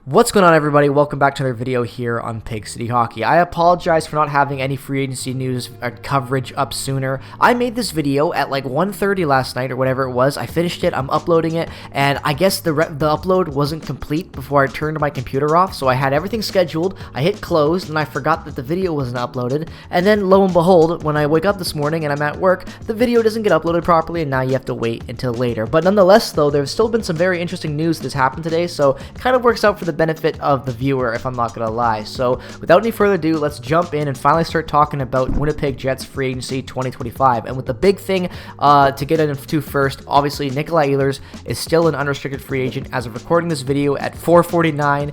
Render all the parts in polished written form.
What's going on, everybody? Welcome back to another video here on Pig City Hockey. I apologize for not having any free agency news or coverage up sooner. I made this video at like 1:30 last night or whatever it was. I finished it, I'm uploading it, and I guess the upload wasn't complete before I turned my computer off, so I had everything scheduled. I hit close, and I forgot that the video wasn't uploaded, and then lo and behold, when I wake up this morning and I'm at work, the video doesn't get uploaded properly, and now you have to wait until later. But nonetheless, though, there's still been some very interesting news that's happened today, so it kind of works out for the benefit of the viewer, if I'm not gonna lie. So without any further ado, let's jump in and finally start talking about Winnipeg Jets free agency 2025. And with the big thing to get into first, obviously Nikolai Ehlers is still an unrestricted free agent as of recording this video at 4:49.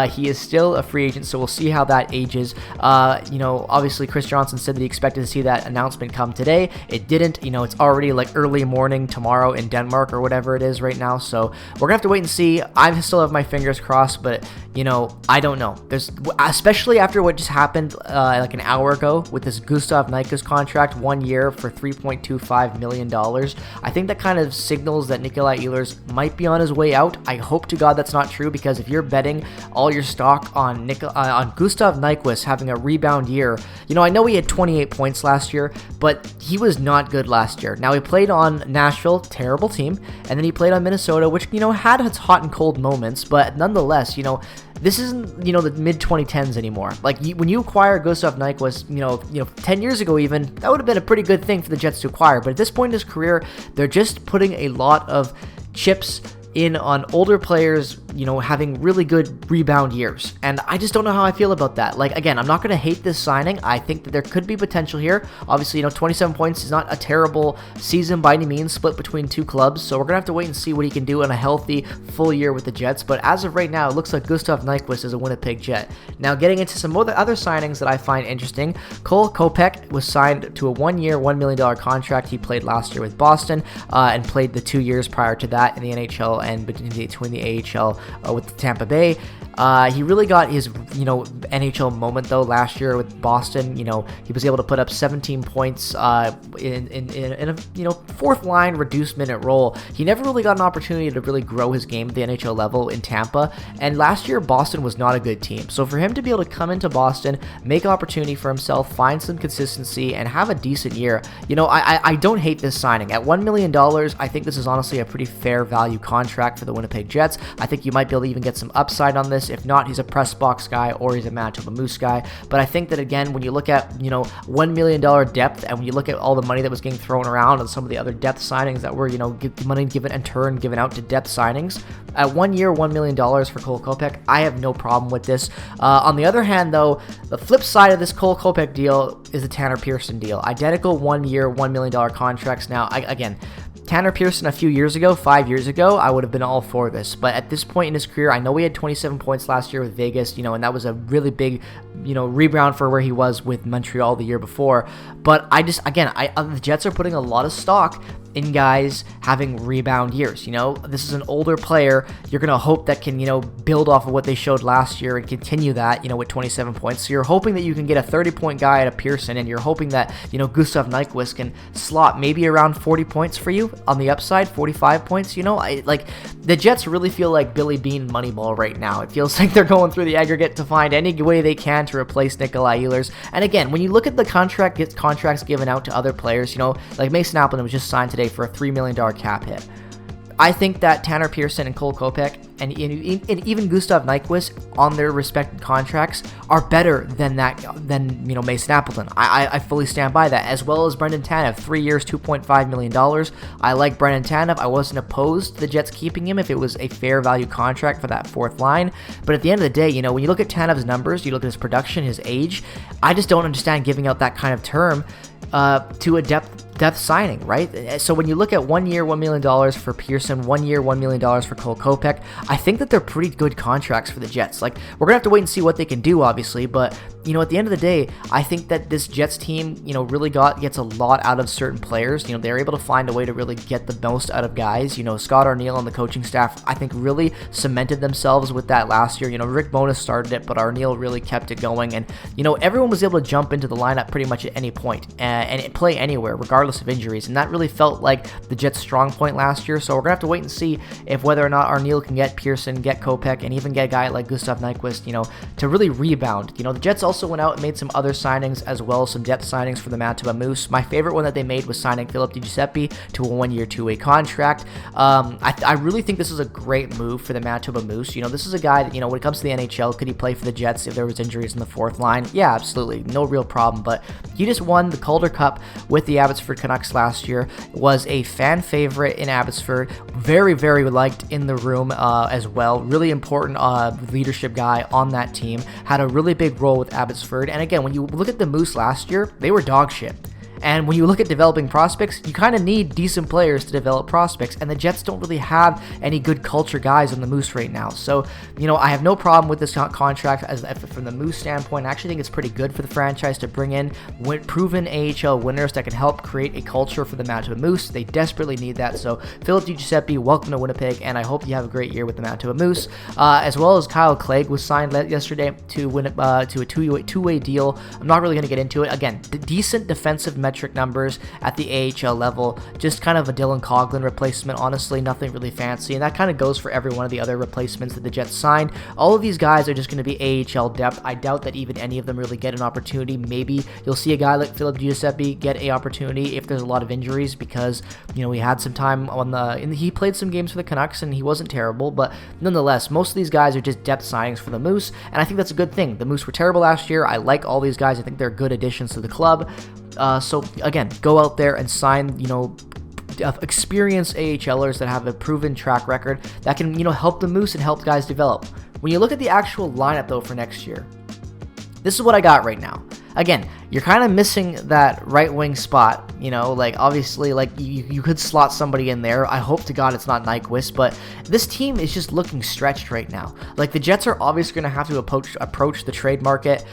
He is still a free agent, so we'll see how that ages. Obviously Chris Johnson said that he expected to see that announcement come today. It didn't. It's already like early morning tomorrow in Denmark or whatever it is right now, so we're gonna have to wait and see. I still have my fingers crossed, but I don't know. Especially after what just happened like an hour ago with this Gustav Nyquist contract, 1 year for $3.25 million. I think that kind of signals that Nikolai Ehlers might be on his way out. I hope to God that's not true, because if you're betting all your stock on Gustav Nyquist having a rebound year, I know he had 28 points last year, but he was not good last year. Now he played on Nashville, terrible team, and then he played on Minnesota, which had its hot and cold moments, but nonetheless, this isn't, the mid-2010s anymore. Like, when you acquire Gustav Nyquist, 10 years ago even, that would have been a pretty good thing for the Jets to acquire. But at this point in his career, they're just putting a lot of chips in on older players, having really good rebound years. And I just don't know how I feel about that. Like, again, I'm not going to hate this signing. I think that there could be potential here. Obviously, 27 points is not a terrible season by any means, split between two clubs. So we're going to have to wait and see what he can do in a healthy full year with the Jets. But as of right now, it looks like Gustav Nyquist is a Winnipeg Jet. Now, getting into some other signings that I find interesting, Koepke was signed to a 1 year, $1 million contract. He played last year with Boston and played the 2 years prior to that in the NHL and between the AHL with Tampa Bay. He really got his, NHL moment, though, last year with Boston. He was able to put up 17 points in a fourth line reduced minute role. He never really got an opportunity to really grow his game at the NHL level in Tampa, and last year Boston was not a good team. So for him to be able to come into Boston, make opportunity for himself, find some consistency, and have a decent year, I don't hate this signing. At $1 million, I think this is honestly a pretty fair value contract for the Winnipeg Jets. I think you might be able to even get some upside on this. If not, he's a press box guy or he's a Manitoba Moose guy. But I think that, again, when you look at, $1 million depth, and when you look at all the money that was getting thrown around and some of the other depth signings that were, money given out to depth signings, at 1 year, $1 million for Cole Koepke, I have no problem with this. On the other hand, though, the flip side of this Cole Koepke deal is the Tanner Pearson deal. Identical 1 year, $1 million contracts. Now, again, Tanner Pearson a few years ago, 5 years ago, I would have been all for this. But at this point in his career, I know he had 27 points last year with Vegas, and that was a really big, rebound for where he was with Montreal the year before. But the Jets are putting a lot of stock in guys having rebound years. This is an older player. You're going to hope that can, build off of what they showed last year and continue that, with 27 points. So you're hoping that you can get a 30-point guy at a Pearson, and you're hoping that, Gustav Nyquist can slot maybe around 40 points for you on the upside, 45 points. The Jets really feel like Billy Beane Moneyball right now. It feels like they're going through the aggregate to find any way they can to replace Nikolai Ehlers. And again, when you look at the contracts given out to other players, like Mason Appleton was just signed today for a $3 million cap hit. I think that Tanner Pearson and Cole Koepke and even Gustav Nyquist on their respective contracts are better than Mason Appleton. I fully stand by that, as well as Brendan Tanev, 3 years, $2.5 million. I like Brendan Tanev. I wasn't opposed to the Jets keeping him if it was a fair value contract for that fourth line. But at the end of the day, when you look at Tanev's numbers, you look at his production, his age, I just don't understand giving out that kind of term to a depth signing, right? So when you look at 1 year, $1 million for Pearson, 1 year, $1 million for Cole Koepke, I think that they're pretty good contracts for the Jets. Like, we're gonna have to wait and see what they can do, obviously, but you know, at the end of the day, I think that this Jets team, you know, really gets a lot out of certain players. You know, they're able to find a way to really get the most out of guys. You know, Scott Arniel and the coaching staff, I think, really cemented themselves with that last year. You know, Rick Bowness started it, but Arniel really kept it going. And, you know, everyone was able to jump into the lineup pretty much at any point and play anywhere, regardless of injuries. And that really felt like the Jets' strong point last year. So we're going to have to wait and see if whether or not Arniel can get Pearson, get Koepke, and even get a guy like Gustav Nyquist, you know, to really rebound. You know, the Jets also went out and made some other signings as well, some depth signings for the Manitoba Moose. My favorite one that they made was signing Philip DiGiuseppe to a 1-year, 2-way contract. I really think this is a great move for the Manitoba Moose. You know, this is a guy that, you know, when it comes to the NHL, could he play for the Jets if there was injuries in the fourth line? Yeah, absolutely. No real problem. But he just won the Calder Cup with the Abbotsford Canucks last year, was a fan favorite in Abbotsford, very, very liked in the room as well. Really important leadership guy on that team, had a really big role with Abbotsford. And again, when you look at the Moose last year, they were dog shit. And when you look at developing prospects, you kind of need decent players to develop prospects, and the Jets don't really have any good culture guys on the Moose right now. So, you know, I have no problem with this contract from the Moose standpoint. I actually think it's pretty good for the franchise to bring in proven AHL winners that can help create a culture for the Manitoba Moose. They desperately need that. So, Philip DiGiuseppe, welcome to Winnipeg, and I hope you have a great year with the Manitoba Moose. As well as Kyle Clegg was signed yesterday to a two-way deal. I'm not really going to get into it. Again, decent defensive metric numbers at the AHL level, just kind of a Dylan Coghlan replacement, honestly, nothing really fancy, and that kind of goes for every one of the other replacements that the Jets signed. All of these guys are just going to be AHL depth. I doubt that even any of them really get an opportunity. Maybe you'll see a guy like Philip DiGiuseppe get a opportunity if there's a lot of injuries, because, you know, he had some time he played some games for the Canucks and he wasn't terrible, but nonetheless, most of these guys are just depth signings for the Moose, and I think that's a good thing. The Moose were terrible last year. I like all these guys. I think they're good additions to the club. So again, go out there and sign, you know, experienced AHLers that have a proven track record that can, you know, help the Moose and help guys develop. When you look at the actual lineup though for next year, this is what I got right now. Again, you're kind of missing that right wing spot, you know, like obviously like you could slot somebody in there. I hope to God it's not Nyquist, but this team is just looking stretched right now. Like the Jets are obviously going to have to approach the trade market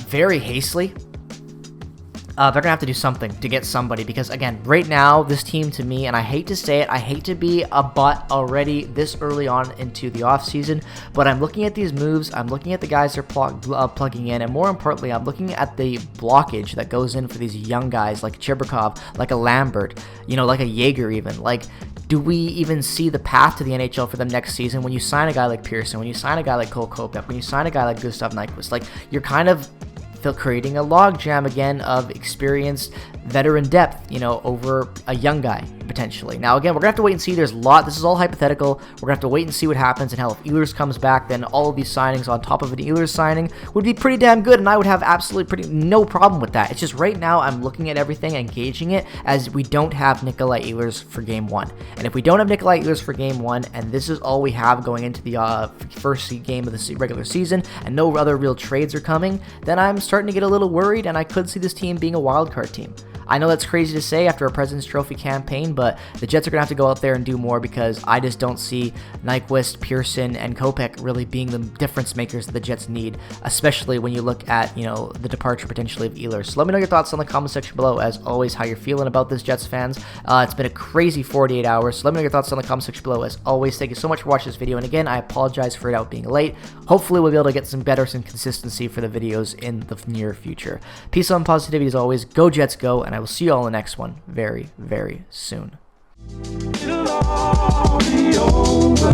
very hastily. They're going to have to do something to get somebody, because, again, right now, this team to me, and I hate to say it, I hate to be a butt already this early on into the offseason, but I'm looking at these moves, I'm looking at the guys they're plugging in, and more importantly, I'm looking at the blockage that goes in for these young guys like Chibrikov, like a Lambert, you know, like a Jaeger even. Like, do we even see the path to the NHL for them next season when you sign a guy like Pearson, when you sign a guy like Cole Koepke, when you sign a guy like Gustav Nyquist? Like, you're kind of creating a logjam again of experienced veteran depth, you know, over a young guy potentially. Now again, we're gonna have to wait and see. There's a lot. This is all hypothetical. We're gonna have to wait and see what happens. And hell, if Ehlers comes back, then all of these signings on top of an Ehlers signing would be pretty damn good, and I would have absolutely no problem with that. It's just right now I'm looking at everything and gauging it as we don't have Nikolai Ehlers for game one. And if we don't have Nikolai Ehlers for game one, and this is all we have going into the first game of the regular season, and no other real trades are coming, then I'm starting to get a little worried, and I could see this team being a wild card team. I know that's crazy to say after a President's Trophy campaign, but the Jets are going to have to go out there and do more, because I just don't see Nyquist, Pearson, and Koepke really being the difference makers that the Jets need, especially when you look at, you know, the departure potentially of Ehlers. So let me know your thoughts in the comment section below, as always, how you're feeling about this, Jets fans. It's been a crazy 48 hours, so let me know your thoughts in the comment section below, as always. Thank you so much for watching this video, and again, I apologize for it out being late. Hopefully, we'll be able to get some consistency for the videos in the near future. Peace, love, and positivity as always. Go Jets, go, and I will see you all in the next one very, very soon. It'll all be over.